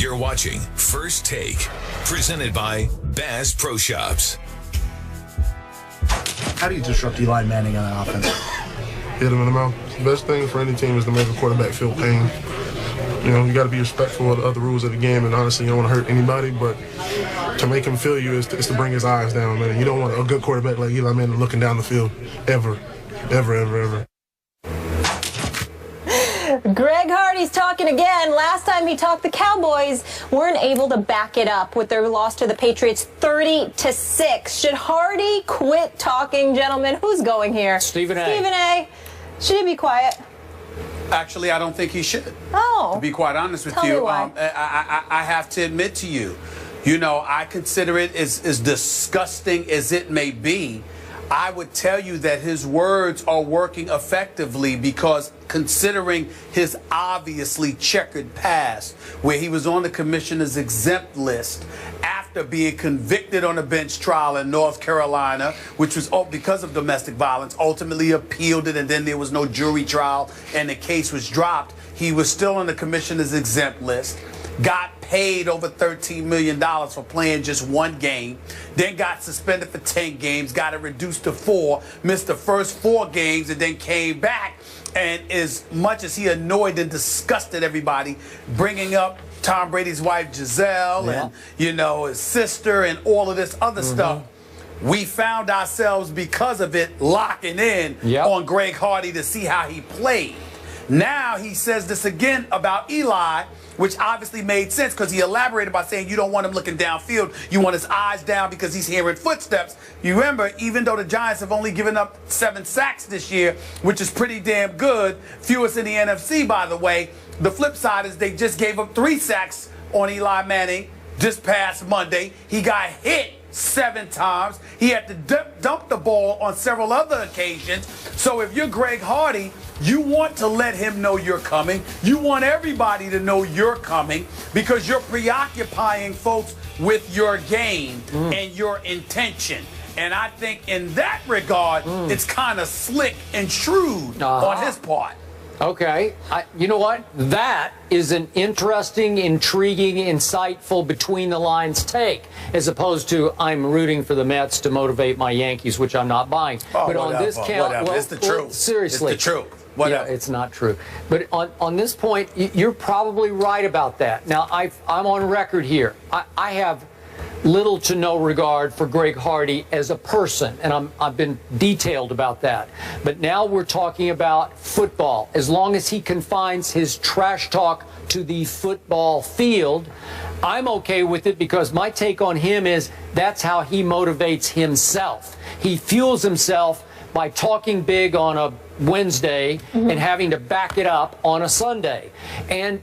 You're watching First Take, presented by Bass Pro Shops. How do you disrupt Eli Manning on an offense? Hit him in the mouth. The best thing for any team is to make a quarterback feel pain. You know, you got to be respectful of the other rules of the game, and honestly, you don't want to hurt anybody, but to make him feel you is to bring his eyes down, man. You don't want a good quarterback like Eli Manning looking down the field, ever. Greg Hardy's talking again. Last time he talked, the Cowboys weren't able to back it up with their loss to the Patriots 30-6. Should Hardy quit talking, gentlemen? Who's going here? Stephen A. Stephen A. Should he be quiet? Actually, I don't think he should. Oh. To be quite honest with Tell you, me why. I have to admit to you, you know, I consider it as disgusting as it may be. I would tell you that his words are working effectively because considering his obviously checkered past, where he was on the commissioner's exempt list after being convicted on a bench trial in North Carolina, which was because of domestic violence, ultimately appealed it, and then there was no jury trial and the case was dropped. He was still on the commissioner's exempt list. Got paid over $13 million for playing just one game, then got suspended for 10 games, got it reduced to 4, missed the first 4 games, and then came back. And as much as he annoyed and disgusted everybody, bringing up Tom Brady's wife Giselle and, you know, his sister and all of this other stuff, we found ourselves, because of it, locking in on Greg Hardy to see how he played. Now he says this again about Eli, which obviously made sense because he elaborated by saying you don't want him looking downfield. You want his eyes down because he's hearing footsteps. You remember, even though the Giants have only given up 7 sacks this year, which is pretty damn good, fewest in the NFC, by the way, the flip side is they just gave up 3 sacks on Eli Manning this past Monday. He got hit 7 times. He had to dump the ball on several other occasions. So if you're Greg Hardy, you want to let him know you're coming. You want everybody to know you're coming because you're preoccupying folks with your game and your intention. And I think in that regard, it's kind of slick and shrewd on his part. Okay. You know what? That is an interesting, intriguing, insightful between-the-lines take, as opposed to I'm rooting for the Mets to motivate my Yankees, which I'm not buying. Oh, but on this count, well, it's the truth. Seriously. It's the truth. Yeah, it's not true. But on this point, you're probably right about that. Now, I'm on record here. I have little to no regard for Greg Hardy as a person, and I've been detailed about that. But now we're talking about football. As long as he confines his trash talk to the football field, I'm okay with it because my take on him is that's how he motivates himself. He fuels himself by talking big on a Wednesday and having to back it up on a Sunday. And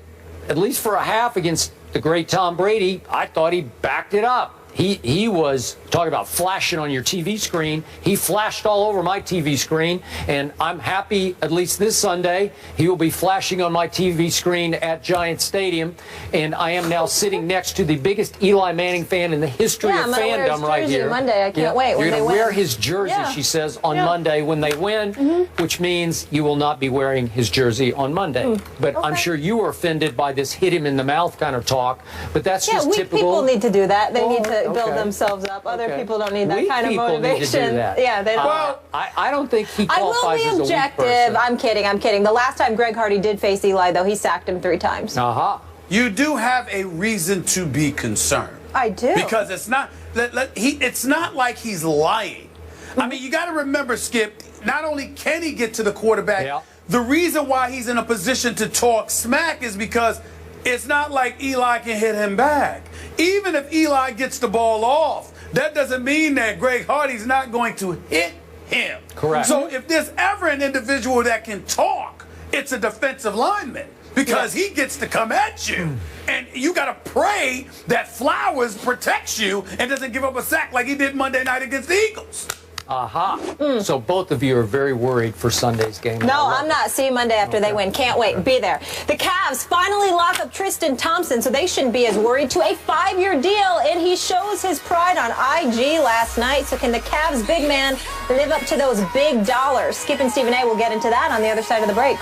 at least for a half against the great Tom Brady, I thought he backed it up. He was talking about flashing on your TV screen. He flashed all over my TV screen, and I'm happy, at least this Sunday, he will be flashing on my TV screen at Giant Stadium, and I am now sitting next to the biggest Eli Manning fan in the history of fandom right here. Monday. I can't wait when You're they going win. to wear his jersey, she says, on Monday when they win, which means you will not be wearing his jersey on Monday. But I'm sure you were offended by this hit him in the mouth kind of talk, but that's just typical. People need to do that. They need to build themselves up. Other people don't need that kind of motivation. Need to do that. Yeah, they don't. Well, I don't think he qualifies as a weak person. I will be objective. I'm kidding. The last time Greg Hardy did face Eli, though, he sacked him 3 times. You do have a reason to be concerned. I do. Because it's not like he's lying. I mean, you got to remember, Skip, not only can he get to the quarterback, the reason why he's in a position to talk smack is because it's not like Eli can hit him back. Even if Eli gets the ball off, that doesn't mean that Greg Hardy's not going to hit him. Correct. So if there's ever an individual that can talk, it's a defensive lineman because he gets to come at you. And you got to pray that Flowers protects you and doesn't give up a sack like he did Monday night against the Eagles. So both of you are very worried for Sunday's game. No, I'm not. See you Monday after they win. Can't wait. Be there. The Cavs finally lock up Tristan Thompson, so they shouldn't be as worried, to a 5-year deal, and he shows his pride on IG last night. So can the Cavs big man live up to those big dollars? Skip and Stephen A. will get into that on the other side of the break.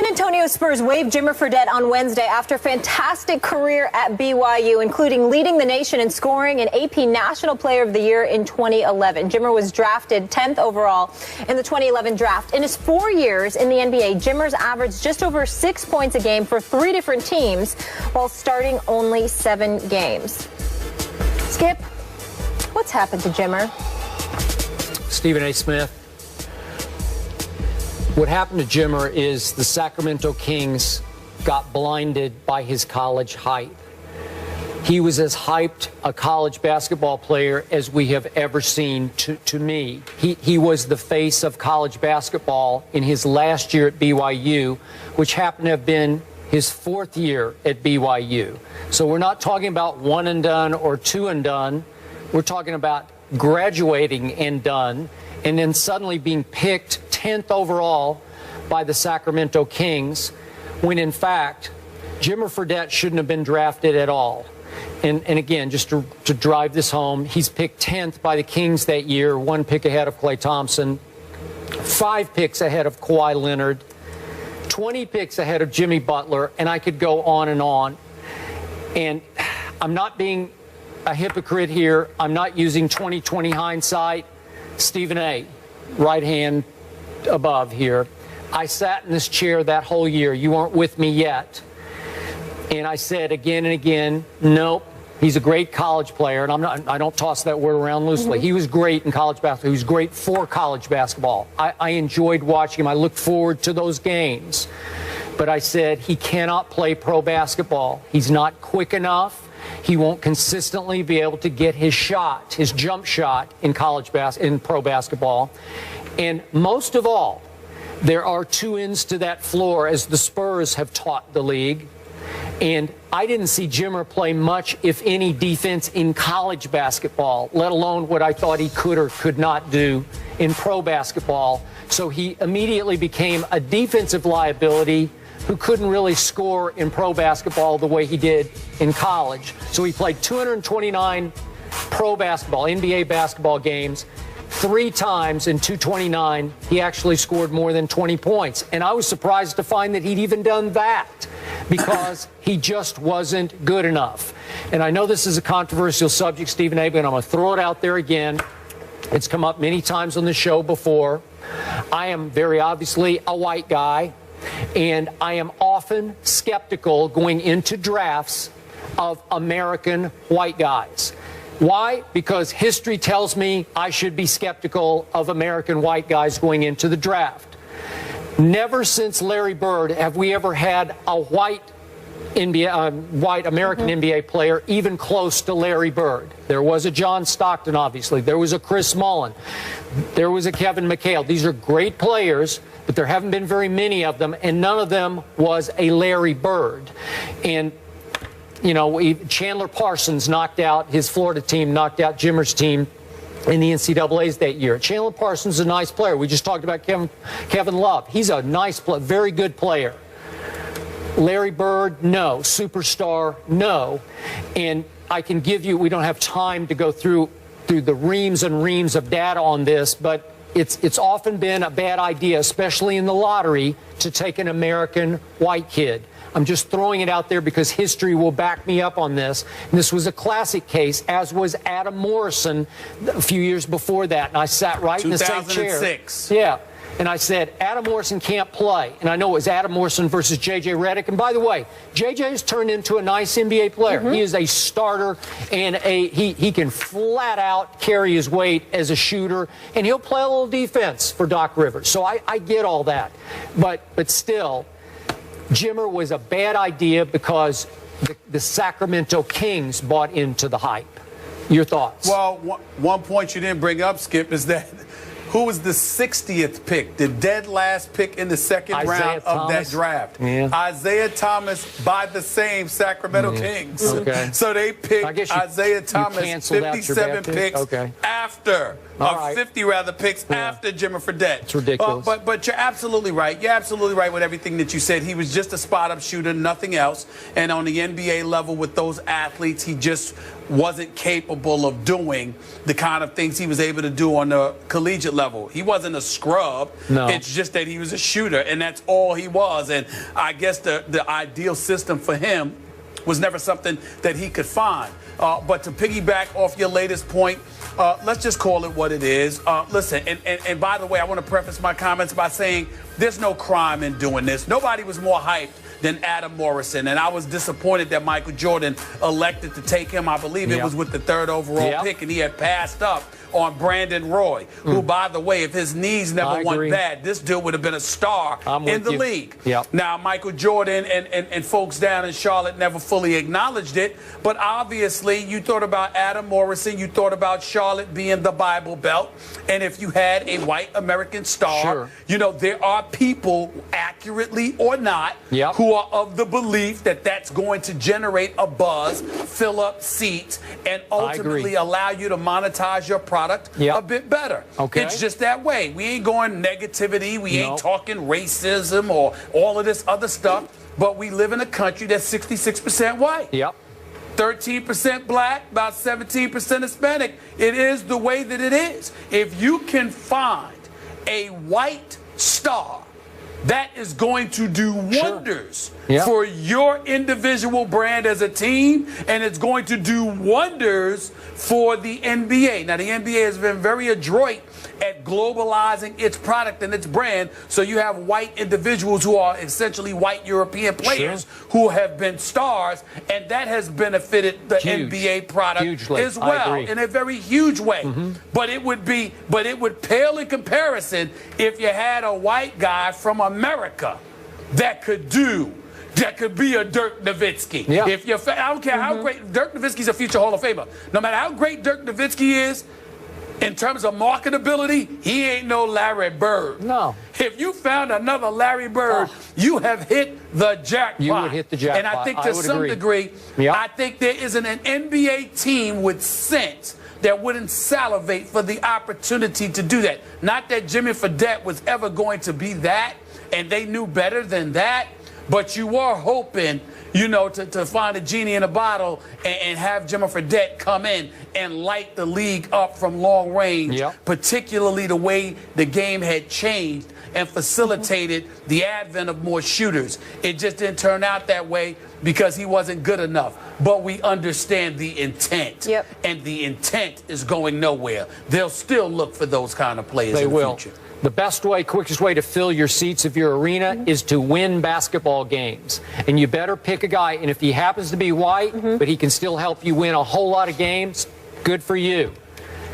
San Antonio Spurs waived Jimmer Fredette on Wednesday after a fantastic career at BYU, including leading the nation in scoring and AP National Player of the Year in 2011. Jimmer was drafted 10th overall in the 2011 draft. In his 4 years in the NBA, Jimmer's averaged just over 6 points a game for 3 different teams while starting only 7 games. Skip, what's happened to Jimmer? Stephen A. Smith. What happened to Jimmer is the Sacramento Kings got blinded by his college hype. He was as hyped a college basketball player as we have ever seen to me. He was the face of college basketball in his last year at BYU, which happened to have been his 4th year at BYU. So we're not talking about one and done or two and done. We're talking about graduating and done, and then suddenly being picked 10th overall by the Sacramento Kings, when in fact, Jimmer Fredette shouldn't have been drafted at all. And again, just to drive this home, he's picked 10th by the Kings that year, 1 pick ahead of Klay Thompson, 5 picks ahead of Kawhi Leonard, 20 picks ahead of Jimmy Butler, and I could go on and on. And I'm not being a hypocrite here. I'm not using 20/20 hindsight. Stephen A., right hand above here. I sat in this chair that whole year. You weren't with me yet. And I said again and again, nope, he's a great college player. And I don't toss that word around loosely. He was great in college basketball. He was great for college basketball. I enjoyed watching him. I looked forward to those games. But I said he cannot play pro basketball. He's not quick enough. He won't consistently be able to get his shot, his jump shot in pro basketball. And most of all, there are 2 ends to that floor, as the Spurs have taught the league. And I didn't see Jimmer play much, if any, defense in college basketball, let alone what I thought he could or could not do in pro basketball. So he immediately became a defensive liability who couldn't really score in pro basketball the way he did in college. So he played 229 pro basketball, NBA basketball games. 3 times in 229, he actually scored more than 20 points. And I was surprised to find that he'd even done that, because he just wasn't good enough. And I know this is a controversial subject, Stephen A., but I'm going to throw it out there again. It's come up many times on the show before. I am very obviously a white guy, and I am often skeptical going into drafts of American white guys. Why? Because history tells me I should be skeptical of American white guys going into the draft. Never since Larry Bird have we ever had a white American NBA player even close to Larry Bird. There was a John Stockton, obviously. There was a Chris Mullin. There was a Kevin McHale. These are great players, but there haven't been very many of them, and none of them was a Larry Bird. And you know, Chandler Parsons knocked out, his Florida team knocked out Jimmer's team in the NCAAs that year. Chandler Parsons is a nice player. We just talked about Kevin Love. He's a nice player, very good player. Larry Bird, no. Superstar, no. And I can give you, we don't have time to go through the reams and reams of data on this, but it's often been a bad idea, especially in the lottery, to take an American white kid. I'm just throwing it out there because history will back me up on this. And this was a classic case, as was Adam Morrison a few years before that. And I sat right in the same chair. 2006. Yeah. And I said, Adam Morrison can't play. And I know it was Adam Morrison versus J.J. Redick. And by the way, J.J. has turned into a nice NBA player. He is a starter, and he can flat out carry his weight as a shooter. And he'll play a little defense for Doc Rivers. So I get all that. But still, Jimmer was a bad idea because the Sacramento Kings bought into the hype. Your thoughts? Well, one point you didn't bring up, Skip, is that who was the 60th pick, the dead last pick in the second round of that draft? Yeah. Isaiah Thomas by the same Sacramento Kings. Okay. So they picked Isaiah Thomas 57 picks after, or 50 rather picks after Jimmer Fredette. It's ridiculous. But you're absolutely right. You're absolutely right with everything that you said. He was just a spot-up shooter, nothing else. And on the NBA level with those athletes, he just wasn't capable of doing the kind of things he was able to do on the collegiate level. level. He wasn't a scrub. No. It's just that he was a shooter, and that's all he was. And I guess the ideal system for him was never something that he could find. But to piggyback off your latest point, let's just call it what it is. Listen, and by the way, I want to preface my comments by saying there's no crime in doing this. Nobody was more hyped than Adam Morrison, and I was disappointed that Michael Jordan elected to take him. I believe it was with the 3rd overall pick, and he had passed up on Brandon Roy, who, by the way, if his knees never went bad, this dude would have been a star in the league. Now, Michael Jordan and folks down in Charlotte never fully acknowledged it, but obviously you thought about Adam Morrison, you thought about Charlotte being the Bible Belt, and if you had a white American star, you know, there are people, accurately or not, who are of the belief that that's going to generate a buzz, fill up seats, and ultimately allow you to monetize your product a bit better. It's just that way. We ain't going negativity. We ain't talking racism or all of this other stuff. But we live in a country that's 66% white. 13% black, about 17% Hispanic. It is the way that it is. If you can find a white star that is going to do wonders for your individual brand as a team, and it's going to do wonders for the NBA. Now, the NBA has been very adroit at globalizing its product and its brand, so you have white individuals who are essentially white European players who have been stars, and that has benefited the NBA product as well in a very huge way. But it would pale in comparison if you had a white guy from America that could be a Dirk Nowitzki. If you, I don't care how great Dirk Nowitzki's a future Hall of Famer. No matter how great Dirk Nowitzki is, in terms of marketability, he ain't no Larry Bird. No. If you found another Larry Bird, you have hit the jackpot. You would hit the jackpot. And I think to some degree, I think there isn't an NBA team with sense that wouldn't salivate for the opportunity to do that. Not that Jimmy Fredette was ever going to be that, and they knew better than that, but you were hoping, you know, to find a genie in a bottle and have Jimmy Fredette come in and light the league up from long range, particularly the way the game had changed and facilitated the advent of more shooters. It just didn't turn out that way because he wasn't good enough. But we understand the intent, and the intent is going nowhere. They'll still look for those kind of players in the future. The best way, quickest way to fill your seats of your arena is to win basketball games. And you better pick a guy, and if he happens to be white, but he can still help you win a whole lot of games, good for you.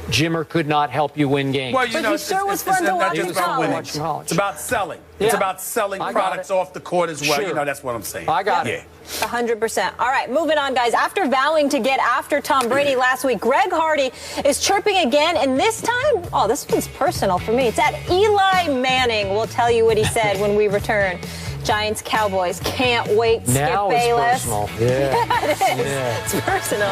Jimmer could not help you win games. Well, you know, it's not just about winning. It's about selling. It's about selling products off the court as well. You know, that's what I'm saying. I got it. 100%. All right, moving on, guys. After vowing to get after Tom Brady last week, Greg Hardy is chirping again, and this time, oh, this one's personal for me. It's at Eli Manning. We'll tell you what he said when we return. Giants, Cowboys. Can't wait, Skip Bayless. Now it's personal. Yeah. It is. It's personal.